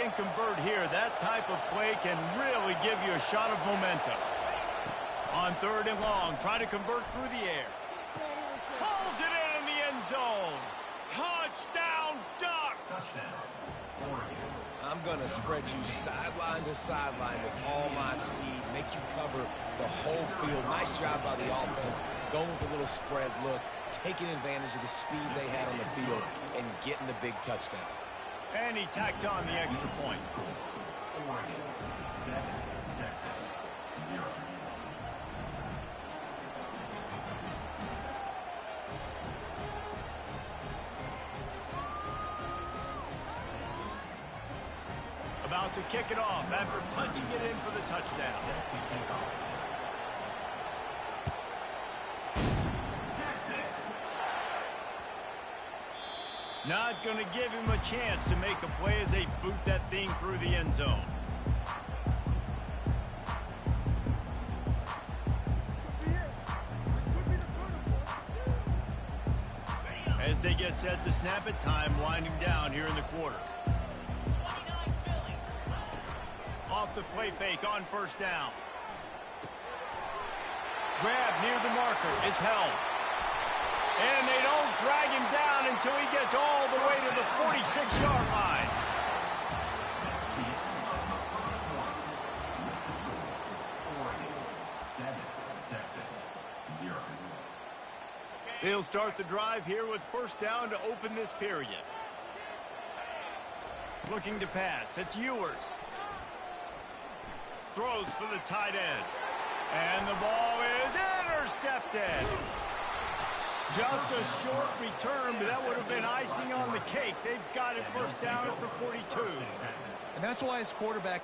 can convert here, that type of play can really give you a shot of momentum. On 3rd and long, trying to convert through the air. Pulls it in the end zone. Touchdown, Ducks! I'm going to spread you sideline to sideline with all my speed, make you cover the whole field. Nice job by the offense, going with a little spread look, taking advantage of the speed they had on the field, and getting the big touchdown. And he tacks on the extra point. About to kick it off after punching it in for the touchdown. Not going to give him a chance to make a play as they boot that thing through the end zone. As they get set to snap it, time winding down here in the quarter. Off the play fake on 1st down. Grab near the marker. It's held. And they don't drag him down until he gets all the way to the 46-yard line. They'll start the drive here with 1st down to open this period. Looking to pass. It's Ewers. Throws for the tight end. And the ball is intercepted. Just a short return, but that would have been icing on the cake. They've got it 1st down at the 42. And that's why his quarterback...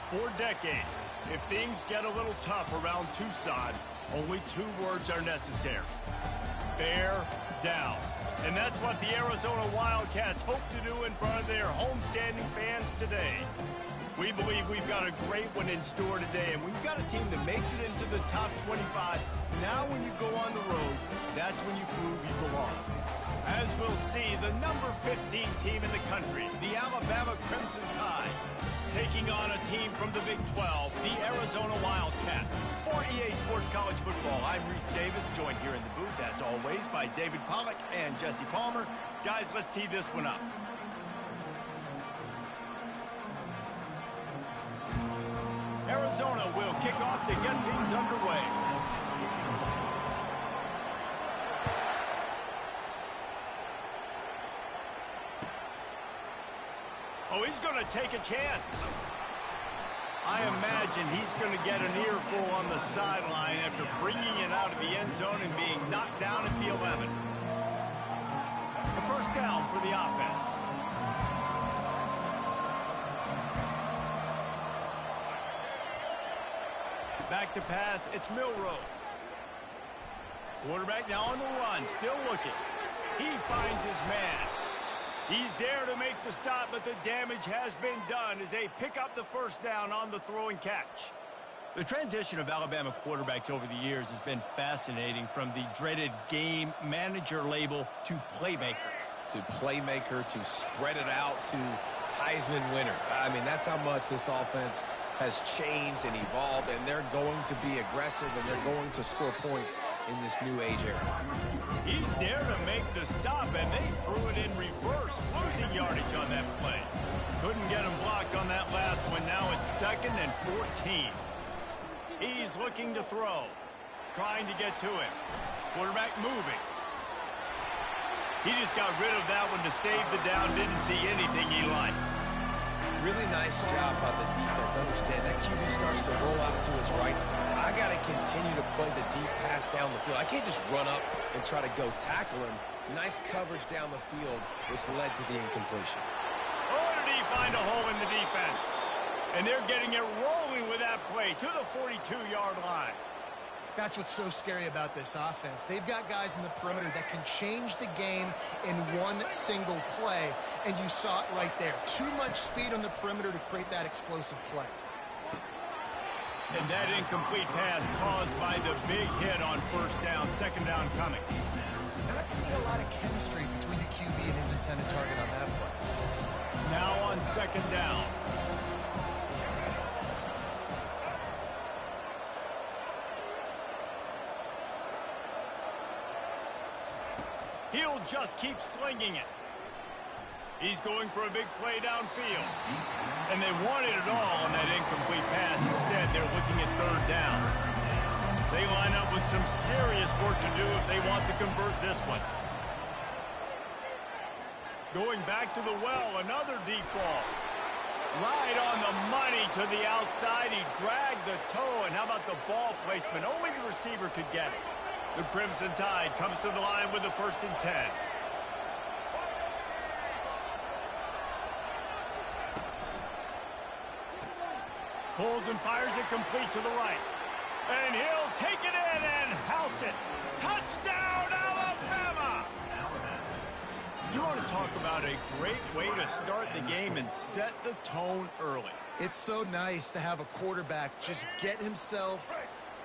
For decades, if things get a little tough around Tucson, only 2 words are necessary. Bear down. And that's what the Arizona Wildcats hope to do in front of their homestanding fans today. We believe we've got a great one in store today, and we've got a team that makes it into the top 25. Now when you go on the road, that's when you prove you belong. As we'll see, the number 15 team in the country, the Alabama Crimson Tide, taking on a team from the Big 12, the Arizona Wildcats. For EA Sports College Football, I'm Reese Davis, joined here in the booth, as always, by David Pollack and Jesse Palmer. Guys, let's tee this one up. Arizona will kick off to get things underway. Oh, he's going to take a chance. I imagine he's going to get an earful on the sideline after bringing it out of the end zone and being knocked down at the 11. A first down for the offense. Back to pass, it's Milroe. Quarterback now on the run, still looking. He finds his man. He's there to make the stop, but the damage has been done as they pick up the first down on the throw and catch. The transition of Alabama quarterbacks over the years has been fascinating, from the dreaded game manager label to playmaker. To playmaker, to spread it out, to Heisman winner. I mean, that's how much this offense has changed and evolved, and they're going to be aggressive, and they're going to score points in this new age era. He's there to make the stop, and they threw it in reverse, losing yardage on that play. Couldn't get him blocked on that last one. Now it's 2nd and 14. He's looking to throw, trying to get to him. Quarterback moving. He just got rid of that one to save the down. Didn't see anything he liked. Really nice job by the defense. Understand that QB starts to roll out to his right. I got to continue to play the deep pass down the field. I can't just run up and try to go tackle him. Nice coverage down the field, which led to the incompletion. Oh, did he find a hole in the defense? And they're getting it rolling with that play to the 42-yard line. That's what's so scary about this offense. They've got guys in the perimeter that can change the game in one single play, and you saw it right there. Too much speed on the perimeter to create that explosive play. And that incomplete pass caused by the big hit on first down, 2nd down coming. Not seeing a lot of chemistry between the QB and his intended target on that play. Now on 2nd down. He'll just keep slinging it. He's going for a big play downfield. And they wanted it all on that incomplete pass. Instead, they're looking at 3rd down. They line up with some serious work to do if they want to convert this one. Going back to the well, another deep ball. Right on the money to the outside. He dragged the toe, and how about the ball placement? Only the receiver could get it. The Crimson Tide comes to the line with the 1st and 10. Pulls and fires it complete to the right. And he'll take it in and house it. Touchdown, Alabama! You want to talk about a great way to start the game and set the tone early. It's so nice to have a quarterback just get himself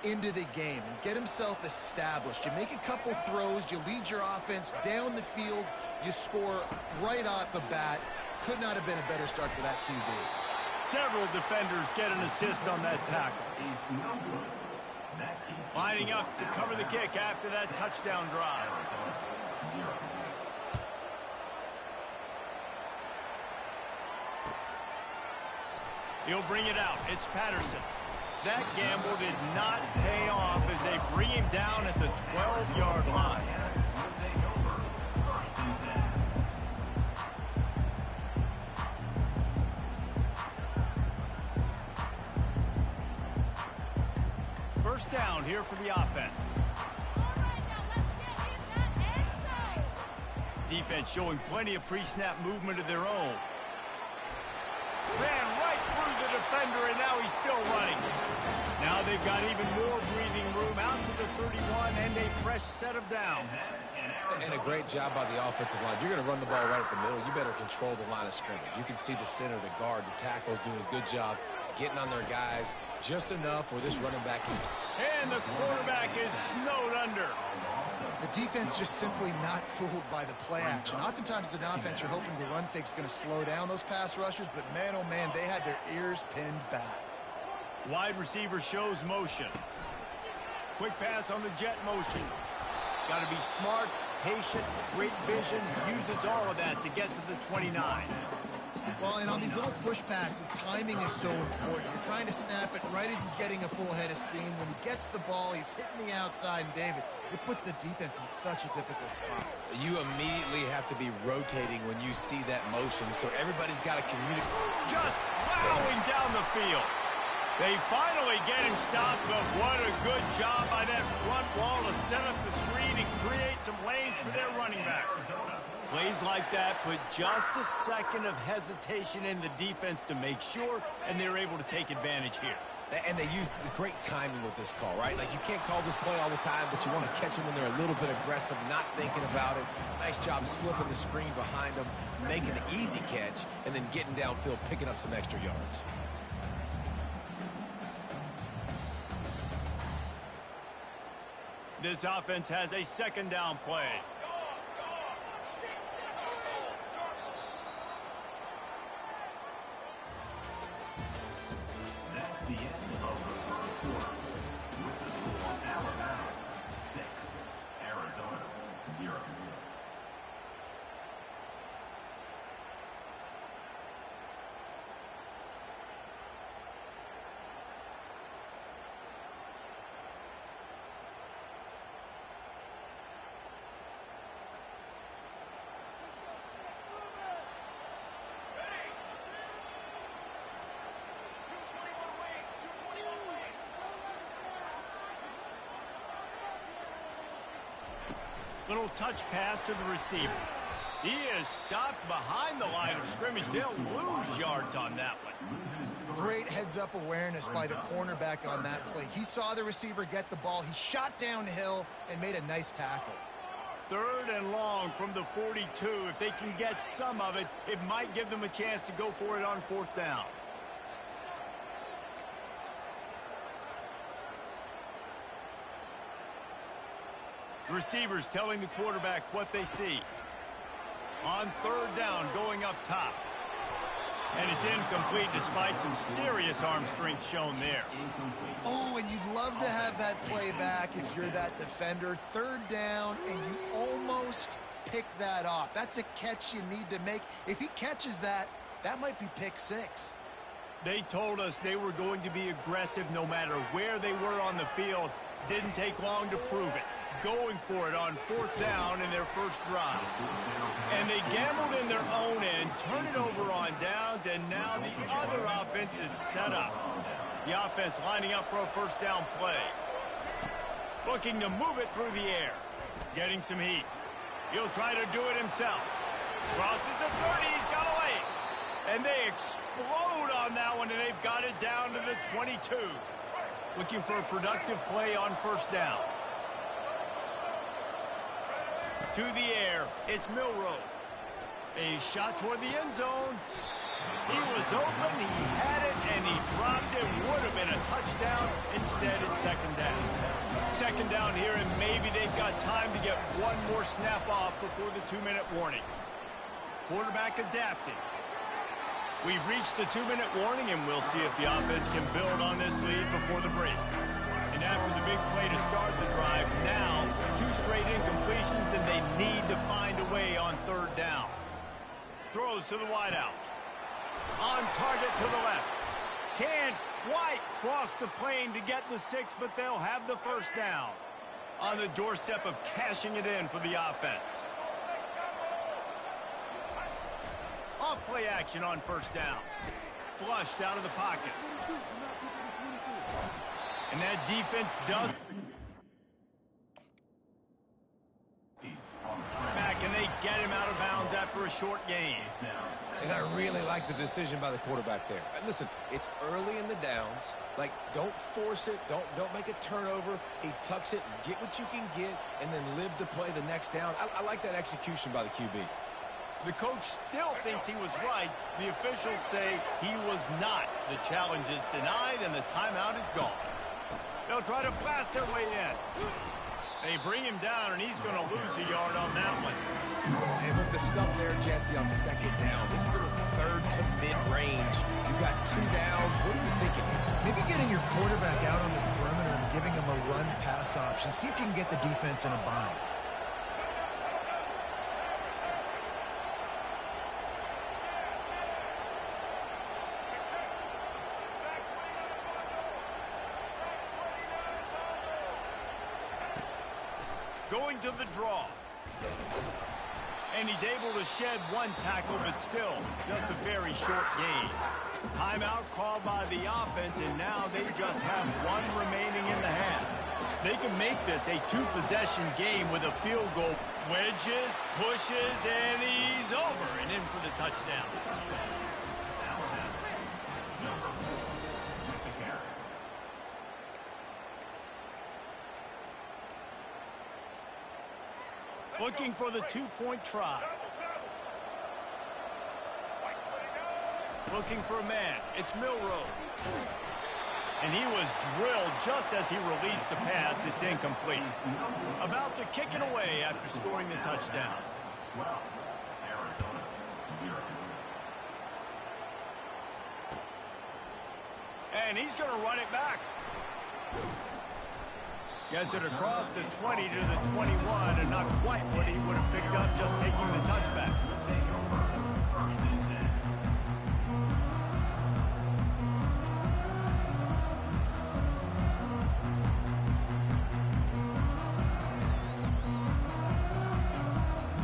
into the game and get himself established. You make a couple throws, you lead your offense down the field, you score right off the bat. Could not have been a better start for that QB. Several defenders get an assist on that tackle. Lining up to cover the kick after that touchdown drive. He'll bring it out. It's Patterson. That gamble did not pay off as they bring him down at the 12-yard line. First down here for the offense. Defense showing plenty of pre-snap movement of their own. Ran right through the defender, and now he's still running. Now they've got even more breathing room out to the 31 and a fresh set of downs. And a great job by the offensive line. You're going to run the ball right at the middle. You better control the line of scrimmage. You can see the center, the guard, the tackles doing a good job getting on their guys just enough where this running back can. And the quarterback is snowed under. The defense just simply not fooled by the play action. Oftentimes as an offense, you're hoping the run fake's going to slow down those pass rushers, but man, oh man, they had their ears pinned back. Wide receiver shows motion. Quick pass on the jet motion. Got to be smart, patient, great vision, uses all of that to get to the 29. Well, and on these little push passes, timing is so important. You're trying to snap it right as he's getting a full head of steam. When he gets the ball, he's hitting the outside, and David, it puts the defense in such a difficult spot. You immediately have to be rotating when you see that motion, so everybody's got to communicate. Just plowing down the field. They finally get him stopped, but what a good job by that front wall to set up the screen and create some lanes for their running back. Plays like that put just a second of hesitation in the defense to make sure, and they're able to take advantage here. And they use the great timing with this call, right? Like, you can't call this play all the time, but you want to catch them when they're a little bit aggressive, not thinking about it. Nice job slipping the screen behind them, making an easy catch, and then getting downfield, picking up some extra yards. This offense has a second down play. That's the end of the first quarter. With the score, Alabama 6, Arizona 0. Little touch pass to the receiver. He is stopped behind the line of scrimmage. They'll lose yards on that one. Great heads-up awareness by the cornerback on that play. He saw the receiver get the ball. He shot downhill and made a nice tackle. Third and long from the 42. If they can get some of it, it might give them a chance to go for it on fourth down. The receivers telling the quarterback what they see. On third down, going up top. And it's incomplete despite some serious arm strength shown there. Oh, and you'd love to have that play back if you're that defender. Third down, and you almost pick that off. That's a catch you need to make. If he catches that, that might be pick six. They told us they were going to be aggressive no matter where they were on the field. Didn't take long to prove it. Going for it on fourth down in their first drive. And they gambled in their own end, turn it over on downs, and now the other offense is set up. The offense lining up for a first down play. Looking to move it through the air. Getting some heat. He'll try to do it himself. Crosses the 30, he's got a lane. And they explode on that one, and they've got it down to the 22. Looking for a productive play on first down. To the air, it's Milroe. A shot toward the end zone. He was open, he had it, and he dropped it. Would have been a touchdown. Instead, it's second down. Second down here, and maybe they've got time to get one more snap off before the 2-minute warning. Quarterback adapting. We've reached the 2-minute warning, and we'll see if the offense can build on this lead before the break. And after the big play to start the drive, now 2 straight incompletions, and they need to find a way on third down. Throws to the wideout. On target to the left. Can White cross the plane to get the 6, but they'll have the first down. On the doorstep of cashing it in for the offense. Off play action on first down. Flushed out of the pocket. And that defense does back, and they get him out of bounds after after a short gain. And I really like the decision by the quarterback there. And listen, it's early in the downs. Like, don't force it. Don't make a turnover. He tucks it, get what you can get, and then live to play the next down. I like that execution by the QB. The coach still thinks he was right. The officials say he was not. The challenge is denied, and the timeout is gone. They'll try to blast their way in. They bring him down, and he's going to lose a yard on that one. And with the stuff there, Jesse, on second down, this little third to mid-range, you got 2 downs. What are you thinking here? Maybe getting your quarterback out on the perimeter and giving him a run-pass option. See if you can get the defense in a bind. Going to the draw. And he's able to shed 1 tackle, but still just a very short gain. Timeout called by the offense, and now they just have 1 remaining in the half. They can make this a 2-possession game with a field goal. Wedges, pushes, and he's over and in for the touchdown. Looking for the 2-point try. Looking for a man. It's Milrow. And he was drilled just as he released the pass. It's incomplete. About to kick it away after scoring the touchdown. 12, Arizona, 0. And he's going to run it back. Gets it across the 20 to the 21, and not quite what he would have picked up just taking the touchback. Take over. 1st and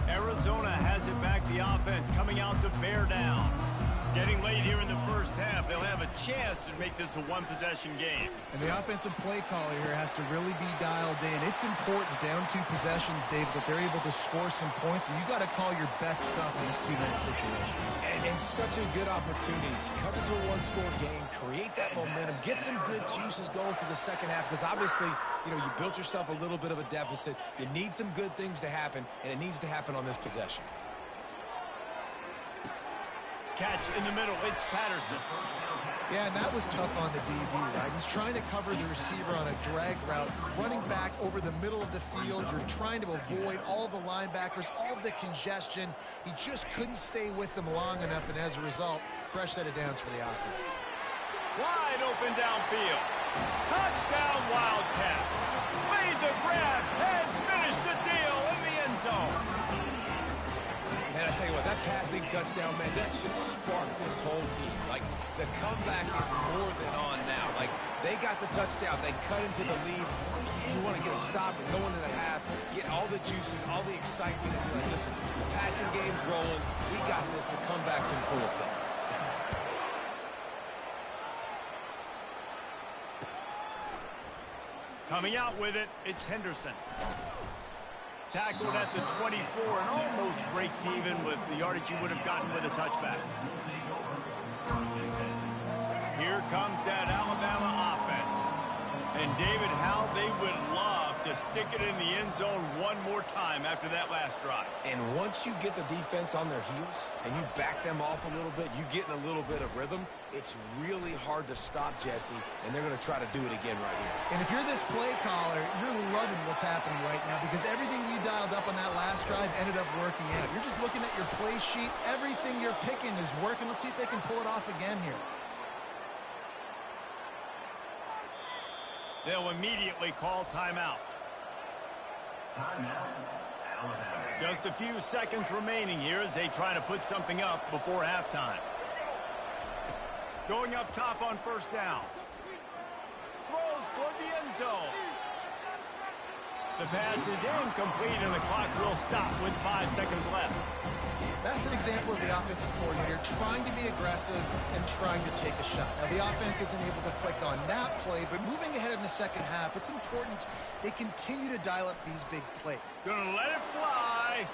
10. Arizona has it back, the offense coming out to bear down. Getting late here in the first half, they'll have a chance to make this a 1-possession game. And the offensive play caller here has to really be dialed in. It's important down 2 possessions, Dave, that they're able to score some points. So you got to call your best stuff in this 2-minute situation. And such a good opportunity to cover to a 1-score game, create that momentum, get some good juices going for the second half. Because obviously, you built yourself a little bit of a deficit. You need some good things to happen, and it needs to happen on this possession. Catch in the middle, it's Patterson. Yeah, and that was tough on the DB, right? He's trying to cover the receiver on a drag route, running back over the middle of the field. You're trying to avoid all the linebackers, all of the congestion. He just couldn't stay with them long enough, and as a result, fresh set of downs for the offense. Wide open downfield. Touchdown, Wildcats. Made the grab and finished the deal in the end zone. And I tell you what, that passing touchdown, man, that should spark this whole team. Like, the comeback is more than on now. Like, they got the touchdown. They cut into the lead. You want to get a stop and go into the half, get all the juices, all the excitement, and be like, listen, the passing game's rolling. We got this. The comeback's in full effect. Coming out with it, it's Henderson. Tackled at the 24 and almost breaks even with the yardage he would have gotten with a touchback. Here comes that Alabama offense. And David, how they would love to stick it in the end zone one more time after that last drive. And once you get the defense on their heels and you back them off a little bit, you get in a little bit of rhythm, it's really hard to stop, Jesse, and they're going to try to do it again right here. And if you're this play caller, you're loving what's happening right now because everything you dialed up on that last drive ended up working out. You're just looking at your play sheet. Everything you're picking is working. Let's see if they can pull it off again here. They'll immediately call timeout. Timeout, Alabama. Just a few seconds remaining here as they try to put something up before halftime. Going up top on first down. Throws toward the end zone. The pass is incomplete and the clock will stop with 5 seconds left. That's an example of the offensive coordinator trying to be aggressive and trying to take a shot. Now, the offense isn't able to click on that play, but moving ahead in the second half, it's important they continue to dial up these big plays. Gonna let it fly.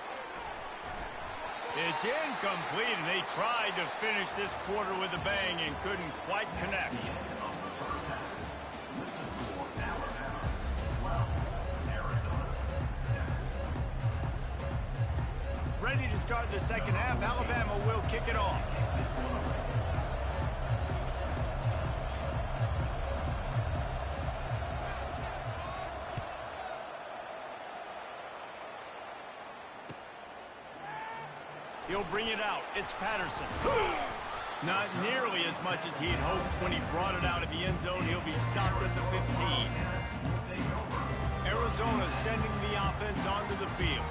It's incomplete, and they tried to finish this quarter with a bang and couldn't quite connect. Of the first half, with the score Alabama 12, Arizona 7. Ready to start the second half. Alabama will kick it off. He'll bring it out. It's Patterson. Not nearly as much as he'd hoped when he brought it out of the end zone. He'll be stopped at the 15. Arizona sending the offense onto the field.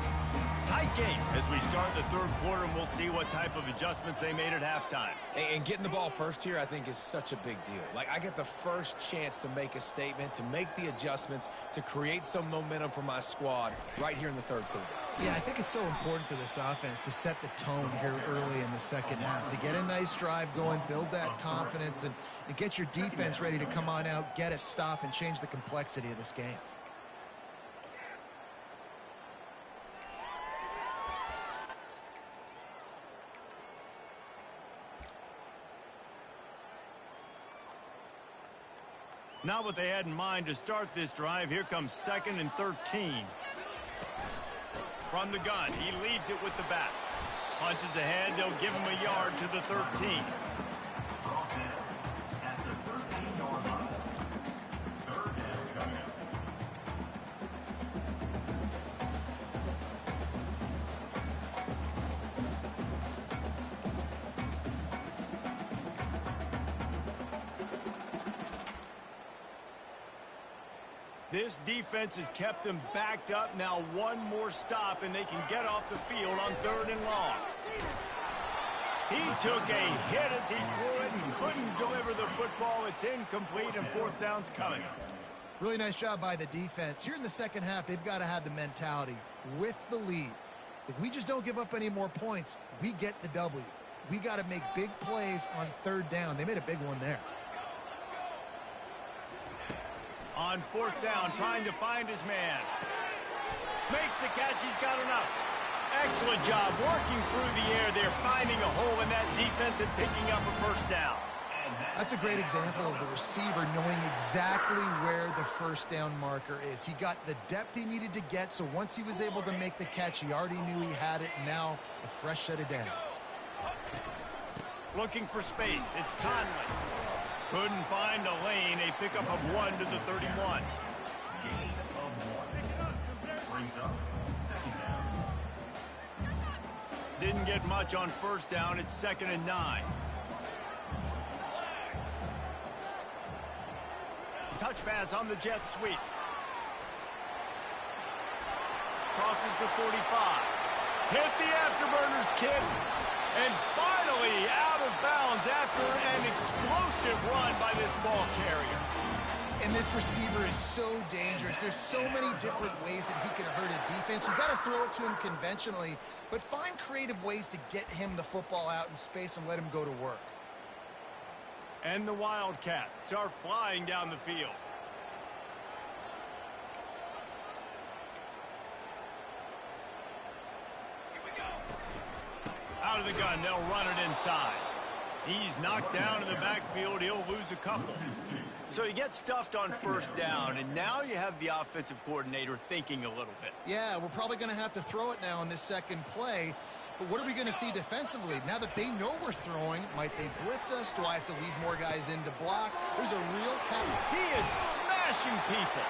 Tight game as we start the third quarter, and we'll see what type of adjustments they made at halftime. And getting the ball first here, I think, is such a big deal. Like, I get the first chance to make a statement, to make the adjustments, to create some momentum for my squad right here in the third quarter. Yeah, I think it's so important for this offense to set the tone here early in the second half, to get a nice drive going, build that confidence, and get your defense ready to come on out, get a stop, and change the complexity of this game. Not what they had in mind to start this drive. Here comes 2nd and 13. From the gun, he leaves it with the back. Punches ahead, they'll give him a yard to the 13. At the 13-yard line. Third down coming up. This defense has kept them backed up. Now one more stop, and they can get off the field on 3rd and long. He took a hit as he threw it and couldn't deliver the football. It's incomplete, and 4th down's coming. Really nice job by the defense. Here in the second half, they've got to have the mentality with the lead. If we just don't give up any more points, we get the W. We got to make big plays on 3rd down. They made a big one there. On 4th down, trying to find his man. Makes the catch. He's got enough. Excellent job working through the air. They're finding a hole in that defense and picking up a 1st down. That's a great example of the receiver knowing exactly where the 1st down marker is. He got the depth he needed to get, so once he was able to make the catch, he already knew he had it. Now a fresh set of downs. Looking for space. It's Conley. Couldn't find a lane. A pickup of 1 to the 31. Gain of 1. Brings up 2nd down. Didn't get much on 1st down. It's 2nd and 9. Touch pass on the jet sweep. Crosses the 45. Hit the afterburners, kid. And finally out of bounds after an explosive run by this ball carrier. And this receiver is so dangerous. There's so many different ways that he can hurt a defense. You got to throw it to him conventionally, but find creative ways to get him the football out in space and let him go to work. And the Wildcats are flying down the field. Out of the gun, they'll run it inside. He's knocked down in the backfield. He'll lose a couple. So he gets stuffed on 1st down, and now you have the offensive coordinator thinking a little bit. Yeah, we're probably going to have to throw it now in this second play. But what are we going to see defensively? Now that they know we're throwing, might they blitz us? Do I have to leave more guys in to block? There's a real catch. He is smashing people.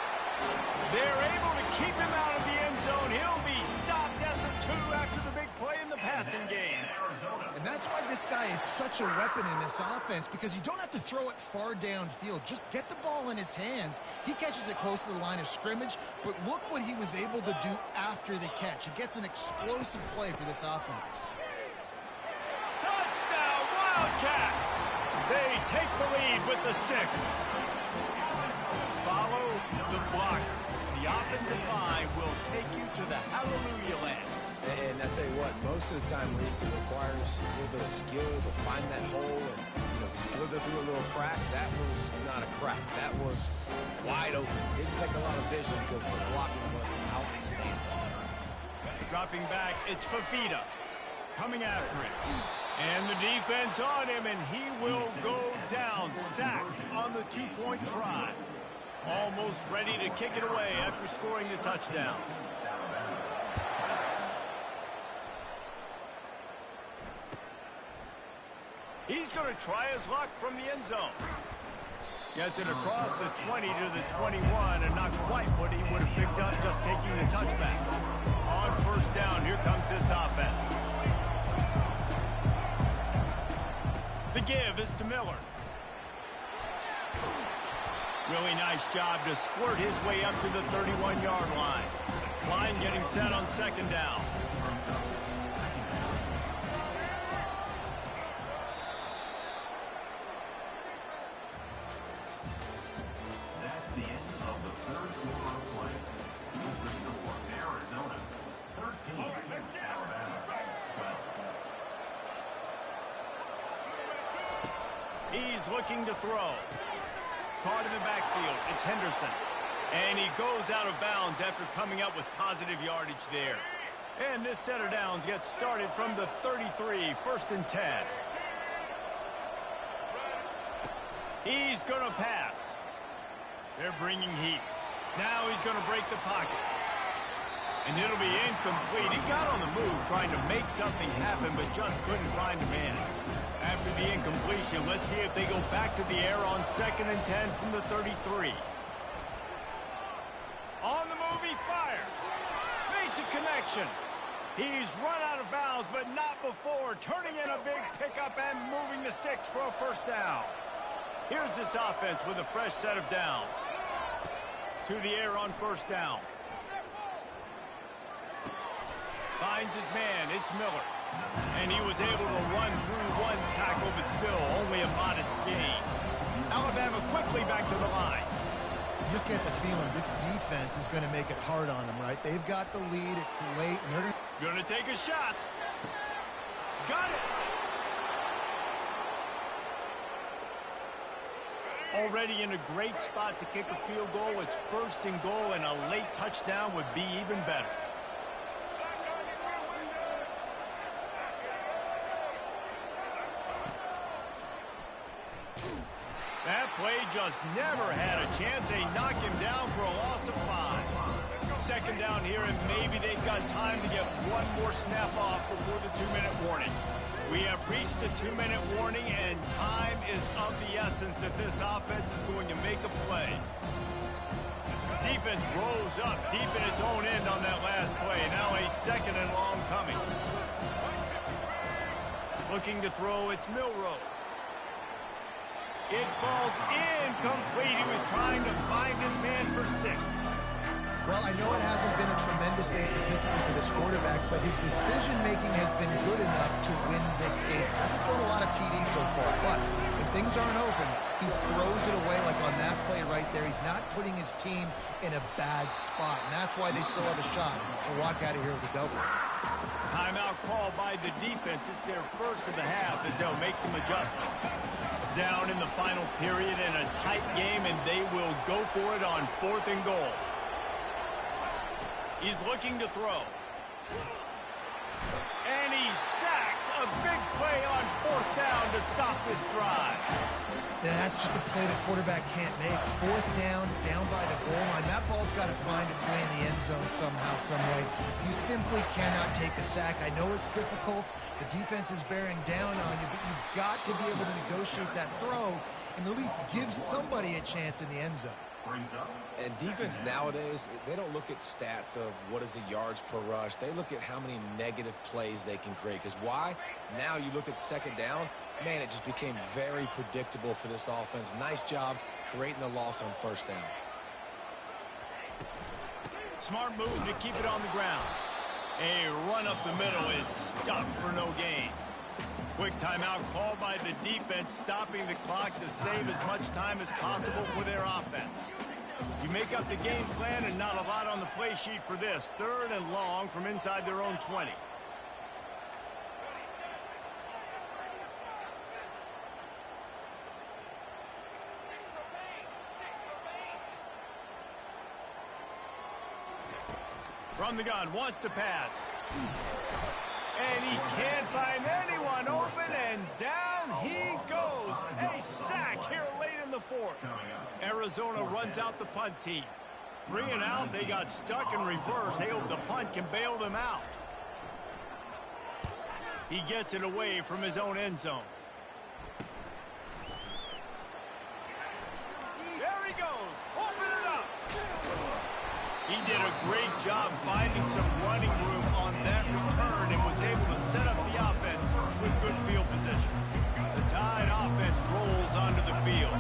They're able to keep him out of the end zone. He'll be stopped at the 2 after the big play in the passing game. And that's why this guy is such a weapon in this offense, because you don't have to throw it far downfield. Just get the ball in his hands. He catches it close to the line of scrimmage, but look what he was able to do after the catch. He gets an explosive play for this offense. Touchdown, Wildcats! They take the lead with the 6. Follow the blocker. The offensive line will take you to the hallelujah land. And I tell you what, most of the time, Reese, it requires a little bit of skill to find that hole and, slither through a little crack. That was not a crack. That was wide open. Didn't take a lot of vision because the blocking was outstanding. Dropping back, it's Fafita. coming after him. And the defense on him, and he will go down. Sack on the two-point try. Almost ready to kick it away after scoring the touchdown. He's going to try his luck from the end zone. Gets it across the 20 to the 21, and not quite what he would have picked up just taking the touchback. On first down, here comes this offense. The give is to Miller. Really nice job to squirt his way up to the 31-yard line. Line getting set on second down. That's the end of the third quarter of play. With the score, Arizona 13, Alabama 12. He's looking to throw. Caught in the backfield. It's Henderson. And he goes out of bounds after coming up with positive yardage there. And this set of downs gets started from the 33, first and 10. He's going to pass. They're bringing heat. Now he's going to break the pocket. And it'll be incomplete. He got on the move trying to make something happen, but just couldn't find a man. After the incompletion, let's see if they go back to the air on second and 10 from the 33. On the move, he fires. Makes a connection. He's run out of bounds, but not before. Turning in a big pickup and moving the sticks for a first down. Here's this offense with a fresh set of downs. To the air on first down. Finds his man. It's Miller. And he was able to run through one tackle, but still only a modest gain. Alabama quickly back to the line. You just get the feeling this defense is going to make it hard on them, right? They've got the lead. It's late, and they're going to take a shot. Got it. Already in a great spot to kick a field goal. It's first and goal, and a late touchdown would be even better. That play just never had a chance. They knock him down for a loss of 5. Second down here, and maybe they've got time to get one more snap off before the 2-minute warning. We have reached the 2-minute warning, and time is of the essence if this offense is going to make a play. Defense rose up deep in its own end on that last play. Now a second and long coming. Looking to throw, it's Milroe. It falls incomplete. He was trying to find his man for 6. Well, I know it hasn't been a tremendous day statistically for this quarterback, but his decision-making has been good enough to win this game. Hasn't thrown a lot of TDs so far, but when things aren't open, he throws it away like on that play right there. He's not putting his team in a bad spot, and that's why they still have a shot to walk out of here with a double. Timeout called by the defense. It's their first of the half as they'll make some adjustments. Down in the final period in a tight game, and they will go for it on 4th and goal. He's looking to throw. And he's sacked. A big play on 4th down to stop this drive. Yeah, that's just a play the quarterback can't make. 4th down, down by the goal line. That ball's got to find its way in the end zone somehow, some way. You simply cannot take a sack. I know it's difficult. The defense is bearing down on you, but you've got to be able to negotiate that throw and at least give somebody a chance in the end zone. And defense nowadays, they don't look at stats of what is the yards per rush. They look at how many negative plays they can create. Because why? Now you look at second down, man, it just became very predictable for this offense. Nice job creating the loss on first down. Smart move to keep it on the ground. A run up the middle is stuffed for no gain. Quick timeout called by the defense, stopping the clock to save as much time as possible for their offense. You make up the game plan and not a lot on the play sheet for this. 3rd and long from inside their own 20. From the gun, wants to pass. And he can't find anyone open, and down he goes. A sack here late in the fourth. Arizona runs out the punt team. 3 and out, they got stuck in reverse. They hope the punt can bail them out. He gets it away from his own end zone. There he goes. Open it up. He did a great job finding some running room on that return and was able to set up the offense with good field position. The Tide offense rolls onto the field.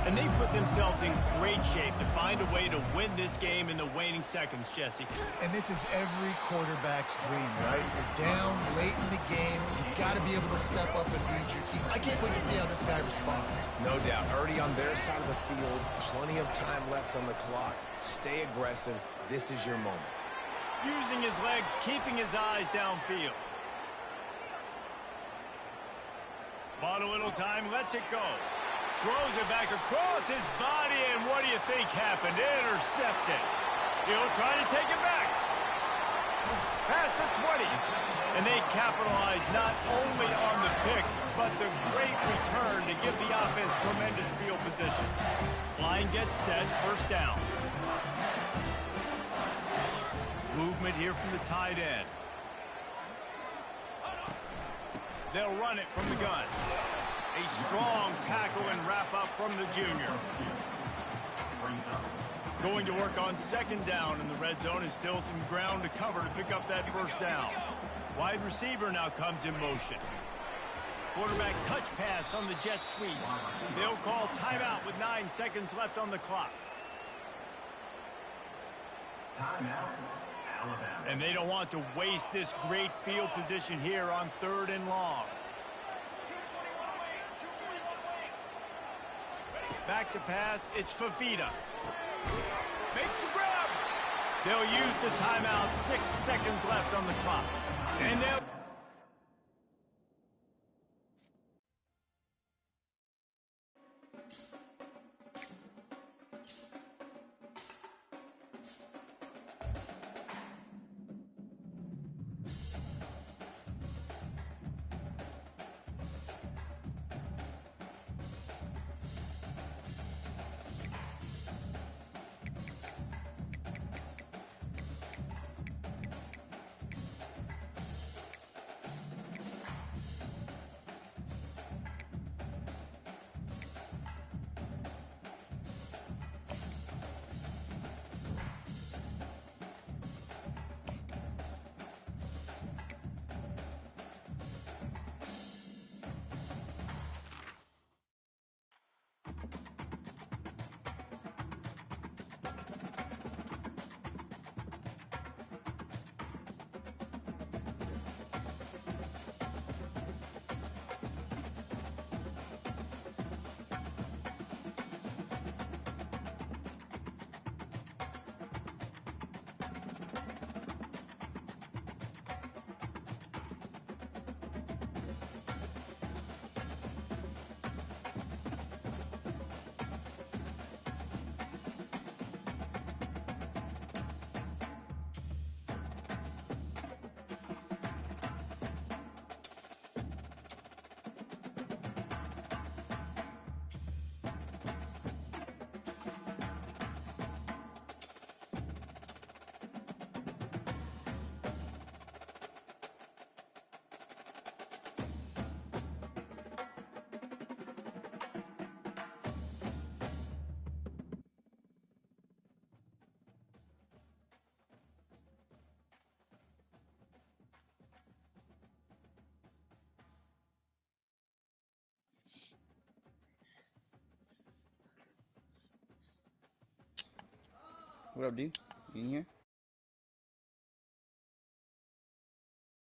And they've put themselves in great shape to find a way to win this game in the waning seconds, Jesse. And this is every quarterback's dream, right? You're down late in the game. You've got to be able to step up and lead your team. I can't wait to see how this guy responds. No doubt. Already on their side of the field. Plenty of time left on the clock. Stay aggressive. This is your moment. Using his legs, keeping his eyes downfield. Bought a little time, lets it go. Throws it back across his body, and what do you think happened? Intercepted. He'll try to take it back. Past the 20. And they capitalize not only on the pick, but the great return to give the offense tremendous field position. Line gets set, first down. Movement here from the tight end. They'll run it from the gun. A strong tackle and wrap-up from the junior. Going to work on second down in the red zone. Is still some ground to cover to pick up that first down. Wide receiver now comes in motion. Quarterback touch pass on the jet sweep. They'll call timeout with 9 seconds left on the clock. Timeout, Alabama. And they don't want to waste this great field position here on 3rd and long. Back to pass, it's Fafita. Makes the grab. They'll use the timeout, 6 seconds left on the clock. And they'll... What up, dude? You in here?